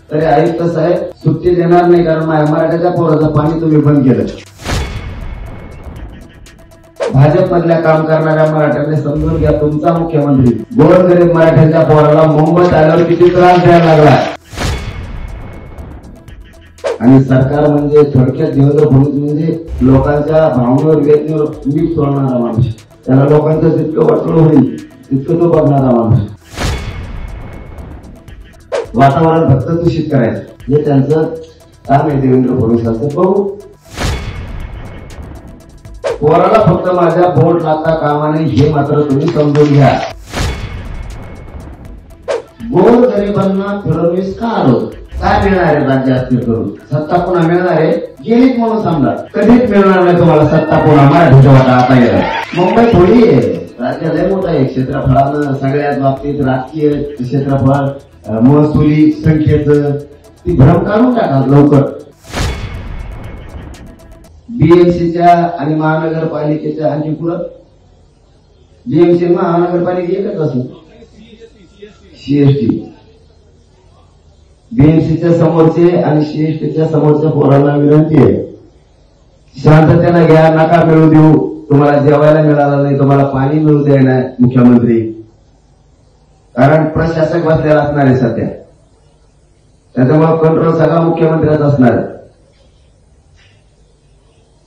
तरी आयुक्त साहेब सुट्टी देणार नाही, कारण मराठ्याच्या पोराचं पाणी तुम्ही बंद केलं. भाजपमधल्या काम करणाऱ्या मराठ्यांनी समजून घ्या, तुमचा मुख्यमंत्री गोरगरीब मराठ्यांच्या पोराला मुंबईत आल्यावर किती त्रास द्यायला लागला. आणि सरकार म्हणजे थोडक्यात देवेंद्र फडणवीस म्हणजे लोकांच्या भावनेवर वेदनेवर मीठ सोडणारा माणूस. त्याला लोकांचं जितकं वाटलं होईल तितकं तो बघणारा माणूस. वातावरण फक्त दूषित करायचं हे त्यांचं काम आहे देवेंद्र फडणवीसांचं. बघू, पोराला फक्त माझ्या बोट लागता कामा नये हे मात्र तुम्ही समजून घ्या. गोरगरिबांना फडणवीस का आलो, काय मिळणार आहे राज्य अस्थिर करून? सत्ता पुन्हा मिळणार आहे गेलीच म्हणून समजा, कधीच मिळणार नाही तुम्हाला सत्ता पुन्हा. मराठीचा वाटा आता गेला. मुंबई थोडी आहे, राज्य लय मोठं आहे क्षेत्रफळानं, सगळ्याच बाबतीत राजकीय क्षेत्रफळ, महसुली संख्येचं ती भ्रम काढून टाका लवकर. बीएमसीच्या आणि महानगरपालिकेच्या आणखी पुढं बीएमसी महानगरपालिका एकच असो, सीएसटी. बीएमसीच्या समोरचे आणि सीएसटीच्या समोरच्या पोरांना विनंती आहे, शांततेनं घ्या, नका मिळू देऊ. तुम्हाला जेवायला मिळालं नाही, तुम्हाला पाणी मिळू द्या नाही मुख्यमंत्री, कारण प्रशासक बसलेला असणार आहे सध्या. त्याच्यामुळे कंट्रोल सगळा मुख्यमंत्र्याचा असणार आहे.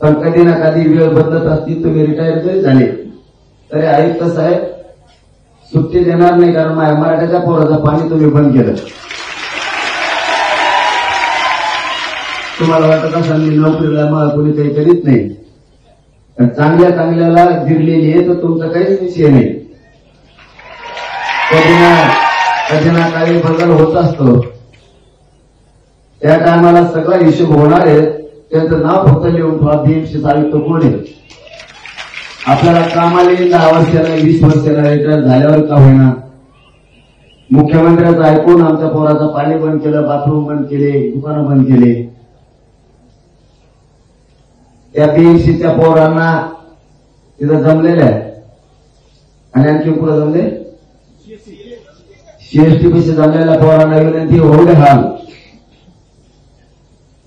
पण कधी ना कधी वेळ बदलत असतील, तुम्ही रिटायर जरी झाले तरी आयुक्त साहेब सुट्टी देणार नाही, कारण मराठ्याच्या पोराचं पाणी तुम्ही बंद केलं. तुम्हाला वाटत असेल मी नोकरीला मला कोणी काही करीत नाही, चांगल्या चांगल्याला गिरलेली आहे तर तुमचा काहीच विषय नाही. कधी ना काही बदल होत असतो, त्या टायमाला सगळा हिशोब होणार आहे. त्यांचं नाव फक्त लिहून ठेवा, बीएमसी आयुक्त कोण आहे. आपल्याला कामाला 10 वर्षाला 20 वर्षाला रिटायर झाल्यावर का होईना, मुख्यमंत्र्याचं ऐकून आमच्या पोराचं पाणी बंद केलं, बाथरूम बंद केले, दुकानं बंद केले. त्या बीएमसीच्या पोरांना तिथं जमलेलं आहे. आणि आणखी पुढे जमले सीएसटी पैसे जमलेल्या पोरांना विनंती, होऊ दे हाल.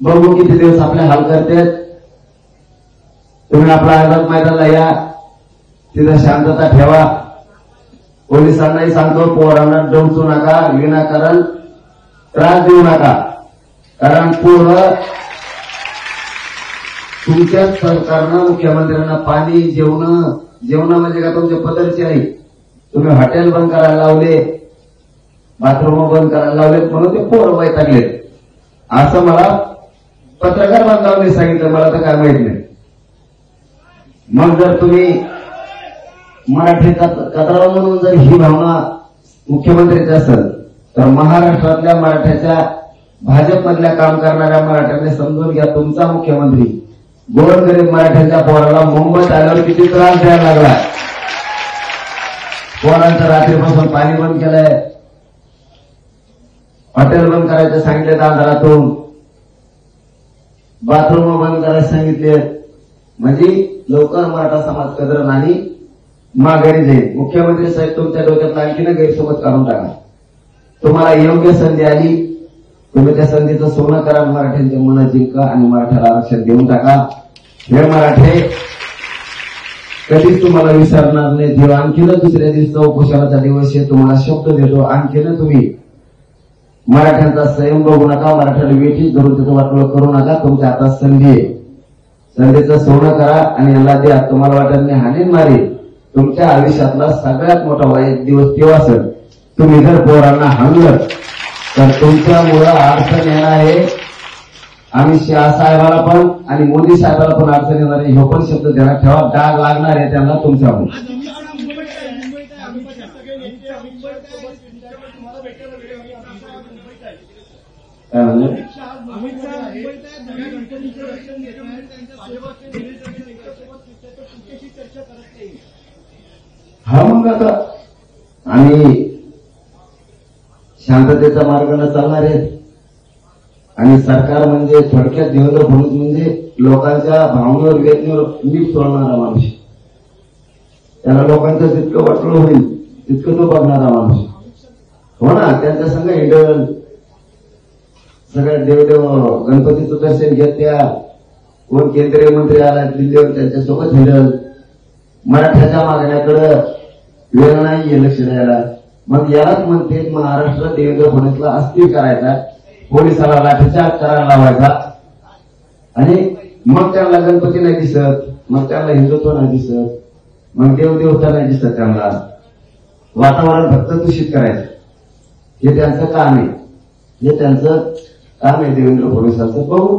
बघू किती दिवस आपले हाल करतात. तुम्ही आपला आझाद मैदानाला या, तिथं शांतता ठेवा. पोलिसांनाही सांगतो, पोरांना डोंचू नका, विनाकारण त्रास देऊ नका, कारण पूर्ण तुमच्याच सरकारनं मुख्यमंत्र्यांना पाणी जेवण म्हणजे का तुमच्या पदरचे आहे. तुम्ही हॉटेल बंद करायला लावले, बाथरूम बंद करायला लावलेत म्हणून ते पोर वैतागलेत असं मला पत्रकार बांधवांनी सांगितलं. मला तर काय माहित नाही. मग जर तुम्ही मराठी कचरा म्हणून जर ही भावना मुख्यमंत्र्याची असेल तर महाराष्ट्रातल्या मराठ्याच्या भाजपमधल्या काम करणाऱ्या मराठ्यांनी समजून घ्या, तुमचा मुख्यमंत्री गोरगरीब मराठ्यांच्या पोराला मुंबईत आल्यावर किती त्रास द्यायला लागला. पोरांचं रात्रीपासून पाणी बंद केलंय, हॉटेल बंद करायचं सांगितले, अंधारातून बाथरूम बंद करायला सांगितले. म्हणजे लवकर मराठा समाज कदर नाही, माघारी जाईल. मुख्यमंत्री साहेब तुमच्या डोक्यात आणखीन गैरसमज काढून टाका. तुम्हाला योग्य संधी आली, तुम्ही त्या संधीचं सोनं करा, मराठ्यांचे मन जिंका आणि मराठ्याला आरक्षण देऊन टाका. हे मराठे कधीच तुम्हाला विसरणार नाही. जेव्हा आणखीन दुसऱ्या दिवसाचा उपोषणाचा दिवस आहे, तुम्हाला शब्द देतो, आणखीन तुम्ही मराठ्यांचा संयम बघू नका, मराठ्याला वेठीच धरून त्याचं वाटोळं करू नका. तुमच्या हातात संधी आहे, संधीचं सोनं करा आणि याला द्या. तुम्हाला वाटत नाही हानीन मारी, तुमच्या आयुष्यातला सगळ्यात मोठा वाईट दिवस तेव्हा असेल तुम्ही जर पोरांना हाणलं तर तुमच्यामुळं अडचण येणार आहे. आम्ही शहा साहेबाला पण आणि मोदी साहेबाला पण अडचण येणार आहे, हे पण शब्द ध्यानात ठेवा. डाग लागणार आहे त्यांना तुमच्यामुळे. काय म्हणजे हा, मग आता आम्ही शांततेचा मार्गाने चालणार आहे. आणि सरकार म्हणजे थोडक्यात देवेंद्र फडणवीस म्हणजे लोकांच्या भावनेवर वेदनेवर मीठ सोडणारा माणूस. त्याला लोकांचं जितकं वाटलं होईल तितकं तो बघणारा माणूस. हो ना, त्यांच्या संघ इंडिव्हिज्युअल सगळ्या देवदेव गणपतीचं दर्शन घेत त्या कोण केंद्रीय मंत्री आला दिल्लीवर त्यांच्यासोबत हिंडल. मराठ्याच्या मागण्याकडे वेळ नाहीये लक्ष द्यायला. मग यालाच म्हणते महाराष्ट्र देवेंद्र फडणवीसला अस्थिर करायचा, पोलिसाला लाठीचार्ज करायला लावायचा आणि मग त्यांना गणपती नाही दिसत, मग त्यांना हिंदुत्व नाही दिसत, मग देवदेवता नाही दिसत, त्यांना वातावरण फक्त दूषित करायचं. हे त्यांचं काम आहे, हे त्यांचं काम आहे देवेंद्र फडणवीसांचं. बघू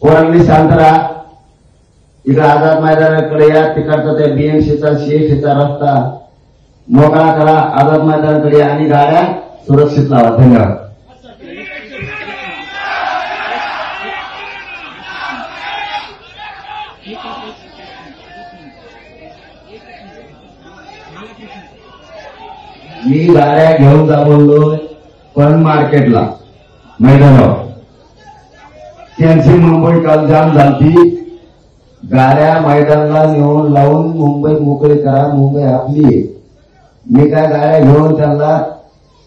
पोरांनी शांत राहा. इकडे आझाद मैदानाकडे या, तिकडचा त्या बीएमसीचा सीएफसीचा रस्ता मोकळा करा, आझाद मैदानाकडे आणि गाड्या सुरक्षित लावा. धन्यवाद. मी गाड्या घेऊन जा बोललो पण मार्केटला मैदानावर त्यांची मुंबई काल जाम झाली. गाड्या मैदानाला नेऊन लावून मुंबई मोकळी करा, मुंबई आपली आहे. मी काय गाड्या घेऊन त्यांना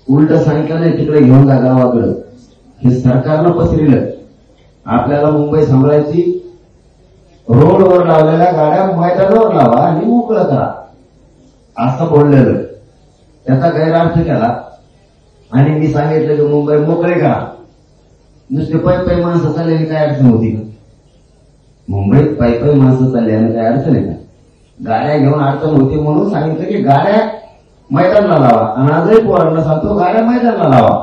उलट सांगितलं नाही तिकडे घेऊन जा गावाकडं. हे सरकारनं पसरिलं. आपल्याला मुंबई सांभाळायची, रोडवर लावलेल्या गाड्या मैदानावर लावा आणि मोकळं करा असं बोललेलं. त्याचा गैरअर्थ केला आणि मी सांगितलं की मुंबई मोकळे करा. नुसते पै माणसं चाललेली काय अडचण होती का? मुंबईत पै माणसं चालल्याने काय अडचण आहे का? गाड्या घेऊन अडचण होती म्हणून सांगितलं की गाड्या मैदानाला लावा. आणि आजही पोरांना सांगतो गाड्या मैदानाला लावा.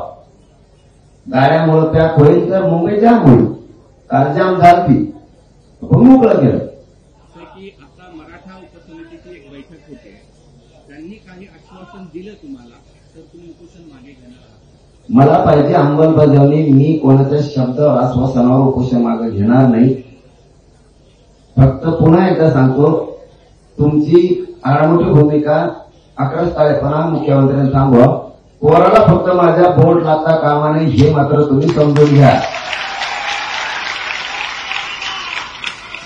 गाड्यामुळे पॅक होईल तर मुंबई जाम होईल. काल जाम झाली पण मोकळं केलं. आता मराठा उपसमितीची एक बैठक होते, त्यांनी काही आश्वासन दिलं तुम्हाला, तर तुम्ही उपोषण मागे घेणार आहात? मला पाहिजे अंमलबजावणी. मी कोणाच्या शब्दावर आश्वासनावर उपोषण मागे घेणार नाही. फक्त पुन्हा एकदा सांगतो, तुमची आडमोठी भूमिका आक्रस्ताळेपणा मुख्यमंत्र्यांनी थांबवा. पोराला फक्त माझ्या बोट लागता कामा नये हे मात्र तुम्ही समजून घ्या.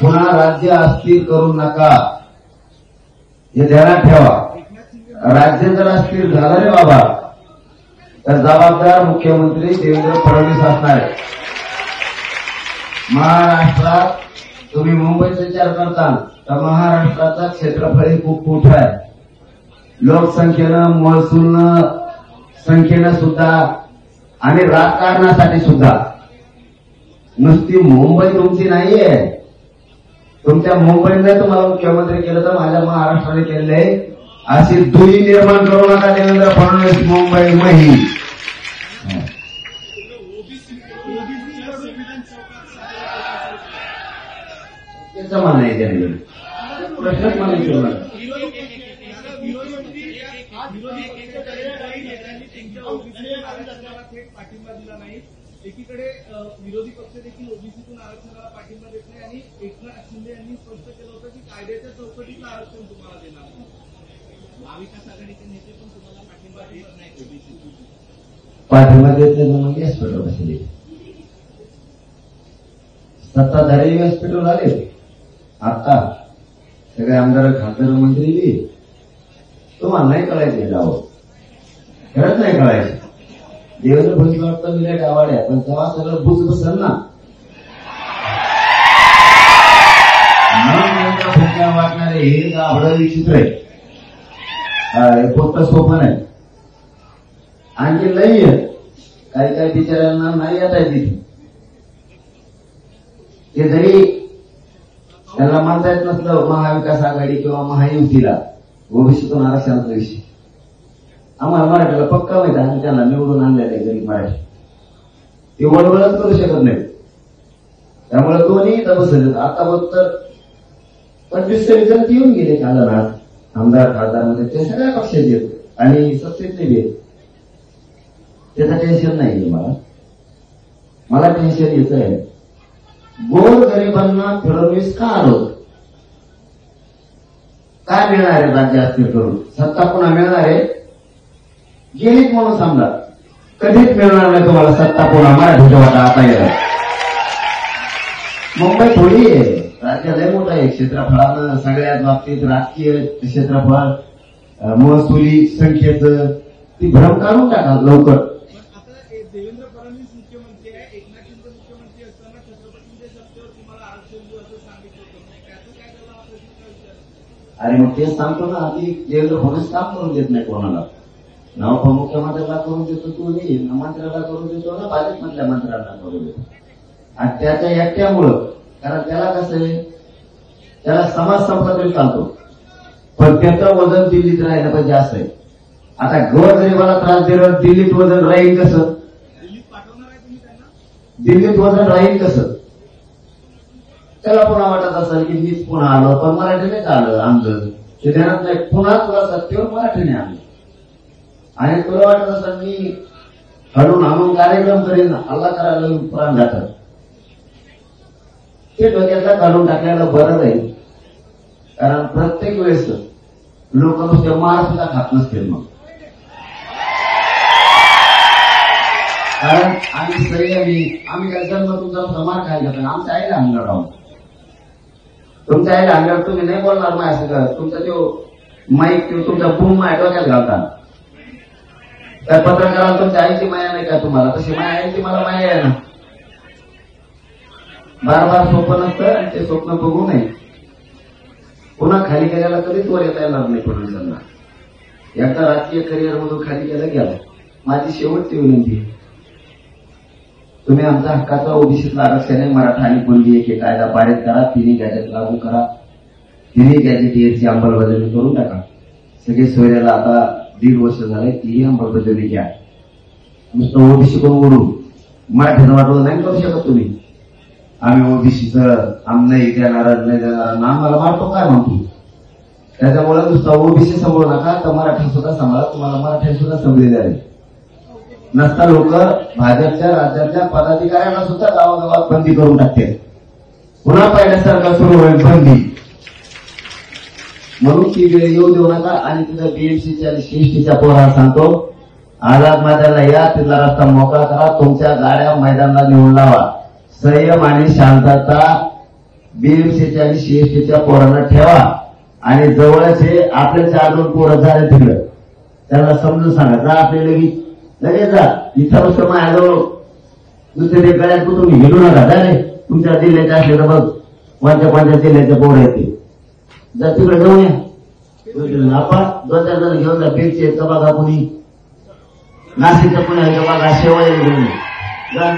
पुन्हा राज्य अस्थिर करू नका हे ध्यानात ठेवा. राज्य जर अस्थिर झालं रे बाबा तर जबाबदार मुख्यमंत्री देवेंद्र फडणवीस असणार आहे. महाराष्ट्रात तुम्ही मुंबईचा विचार करता तर महाराष्ट्राचा क्षेत्रफळ खूप मोठं आहे. लोकसंख्येनं, महसूलनं, संख्येनं सुद्धा आणि राजकारणासाठी सुद्धा. नुसती मुंबई तुमची नाहीये. तुमच्या मुंबईने तुम्हाला मुख्यमंत्री केलं तर माझ्या महाराष्ट्राने केलेले अशी दुई निर्माण करू नका देवेंद्र फडणवीस मुंबई मही. त्याचं म्हणणं आहे त्याने प्रश्नच मला विचारला. पाठिंबा दिला नाही. एकीकडे विरोधी पक्ष देखील ओबीसीतून आरक्षणाला पाठिंबा देत नाही आणि एकनाथ शिंदे यांनी स्पष्ट केलं होतं की कायद्याच्या चौकटीतलं आरक्षण तुम्हाला देणार नाही. महाविकास आघाडीचे नेते पण तुम्हाला पाठिंबा देत नाही. ओबीसी पाठिंबा देत नाही मग व्यासपीठावर बसले. सत्ताधारी व्यासपीठावर आले. आता सगळे आमदार, खासदार, मंत्री तुम्हाला नाही कळायचे गाव, खरंच नाही कळायचे. देवेंद्र फडणवीस वाटतं मिल्या गावाड्या, पण तेव्हा सगळं बुज बसल ना. मग वाटणारे हे गावडं विचित्र आहे. पोट सोपं नाही. आणखी लई आहे. काही काही बिचाऱ्यांना नाही येत आहे तिथे. ते जरी त्यांना मानता येत नसलं महाविकास आघाडी किंवा महायुतीला ओबीसीतून आरक्षणाचा विषय, आम्हाला मराठीला पक्का माहिती आहे. आम्ही त्यांना निवडून आणलेलं आहे गरीब मराठी. ते वडवडच करू शकत नाही. त्यामुळे दोन्ही इथं बसले. आता बघ तर 25 जण येऊन गेले कालनाथ आमदार, खासदार मध्ये ते सगळ्या पक्षाचे आहेत आणि सत्तेचे बी आहेत. त्याचं टेन्शन नाही मला. मला टेन्शन येत आहे गोर गरिबांना फडणवीस का आरोप काय मिळणार आहे? राज्य अस्थिर करून सत्ता पुन्हा मिळणार आहे? गेलीच म्हणून समजा. कधीच मिळणार नाही तुम्हाला सत्ता पुन्हा मराठीच्या वाटा आता गेला. मुंबई थोडी आहे, राज्य लय मोठं आहे क्षेत्रफळानं. सगळ्याच बाबतीत राजकीय क्षेत्रफळ, महसुली संख्येचं ती भ्रम काढून टाका लवकर. देवेंद्र फडणवीस मुख्यमंत्री आहे, एकनाथ शिंदे मुख्यमंत्री असताना छत्रपतींच्या सत्तेवर तुम्हाला आरक्षण देऊ असं सांगितलं होतं, मग त्याचं काय झालं हा प्रश्न विचार? अरे मग तेच सांगतो ना, आधी देवेंद्र फडणवीस काम करून देत नाही कोणाला. ना उपमुख्यमंत्र्याला करून देतो तू नाही, ना मंत्र्याला करून देतो, ना भाजपमधल्या मंत्र्यांना करून देतो. आणि त्याच्या एकट्यामुळं, कारण त्याला कसं आहे, त्याला समाज संपला तरी चालतो, पण त्याचं वजन दिल्लीत राहिलं पाहिजे असं आहे. आता गोरगरिबाला त्रास दिलं, दिल्लीत वजन राहील कसं? दिल्लीत पाठवणार आहे तुम्ही त्यांना? दिल्लीत वजन राहील कसं? त्याला पुन्हा वाटत असेल की मीच पुन्हा आलो, पण मराठीनेच आलं आणलं ते ध्यानात नाही. पुन्हा तुला सत्तेवर मराठीने आणलं आणि तुला वाटत असेल मी हडून आणून कार्यक्रम करीन, हल्ला करायला प्राण जातात. ते डोक्यातला काढून टाकल्याला बरं राहील, कारण प्रत्येक वेळेस लोक नुसते मार सुद्धा खात नसतील. मग कारण आम्ही संयमी, आम्ही काय जन्म तुमचा मार खायला जातो, आमच्या आईला अंगड राहून, तुमच्या आईला अंगड तुम्ही नाही बोलणार माय असं का? तुमचा तो माईक तुमचा बूम माय डोक्यात घालता. त्या पत्रकाराला तुमच्या आईची माया नाही का तुम्हाला? तशी माया आईची मला माया आहे ना. बार बार स्वप्न नसतं आणि ते स्वप्न बघू नये. पुन्हा खाली केल्याला कधीच वर येता येणार नाही फडणवीसांना. एकदा राजकीय करिअर मधून खाली केलं गेलं. माझी शेवटची विनंती, तुम्ही आमच्या हक्काचा ओबीसीतला आरक्षण आहे, मराठा आणि कुणबी एक कायदा पारित करा, तिन्ही गॅजेट लागू करा, तिन्ही गॅजेट अंमलबजावणी करून टाका. सगळे सोयऱ्याला आता 1.5 वर्ष झाले, तीही अंमलबजावणी घ्या. नुसतं ओबीसी करून ओढून मराठीनं वाटवलं नाही करू शकत तुम्ही. आम्ही ओबीसीचं आम नाही देणार नाही देणार ना, आम्हाला मारतो काय म्हणतो. त्याच्यामुळे नुसतं ओबीसी सांभाळू नका, तर मराठा सुद्धा सांभाळा. तुम्हाला मराठी सुद्धा समजलेले आहे. नसता लोक भाजपच्या राज्यातल्या पदाधिकाऱ्यांना सुद्धा गावागावात बंदी करून टाकते. पुन्हा पहिल्यासारखं सुरू होईल बंदी. म्हणून ती वेळ येऊ देऊ नका. आणि तिथं बीएमसीच्या आणि सीएसटीच्या पोराला सांगतो, आझाद मैदानाला या, तिथला रस्ता मोकळा करा, तुमच्या गाड्या मैदानाला नेऊन लावा. संयम आणि शांतता बीएमसीच्या आणि सीएसटीच्या पोरांना ठेवा. आणि जवळचे आपले 4-2 पोरं झाले तिकडं, त्यांना समजून सांगा, जा आपले लगेच जा. इथं बसतो माझ्याजवळ दुसरे ते गळ्यात कुठून गेलो नका. जा रे, तुमच्या जिल्ह्याचे असले तर बघ, कोणत्या जिल्ह्याचे पोरं येते, जा तिकडे जाऊन या. आपण 2-4 जण घेऊन जा. बीडचे बघा, कुणी नाशिकच्या पुण्या बघा, शेवळे घेऊन जा.